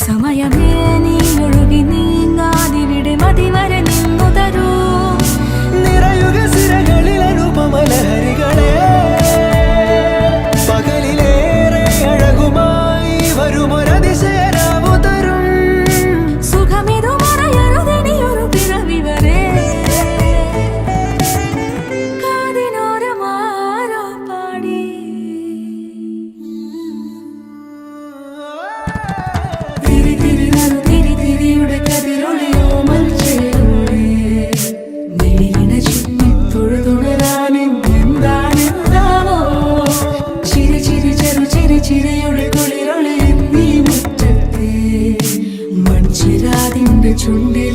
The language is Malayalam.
സമയമേ നീ ഒഴുകി നീങ്ങാതിവിടെ മതിവരെ നിന്നു തരൂ. നിറയുക സിരകളിൽ അനുപമലഹരികളെ, പകലിലേറെ അഴകുമായി വരുമൊരതിശയരാവു തരും. സുഖമിതു മറയരുതെനിയൊരു പിറവി വരെ. കാതിനോരമാരോ പാടി തിരി തിരി നറു തിരി തിരിയുടെ കതിരൊളിയോ മൽച്ചേരോടെ വെളിയിണ ചുറ്റി തൊഴുതുണരാനെന്താണെന്താവോ. ചിരി ചിരി ചെറു ചിരി ചിരിയുടെ കുളിരൊളി നീ മുറ്റത്തെ മൺചിരാതിന്റെ ചുണ്ടി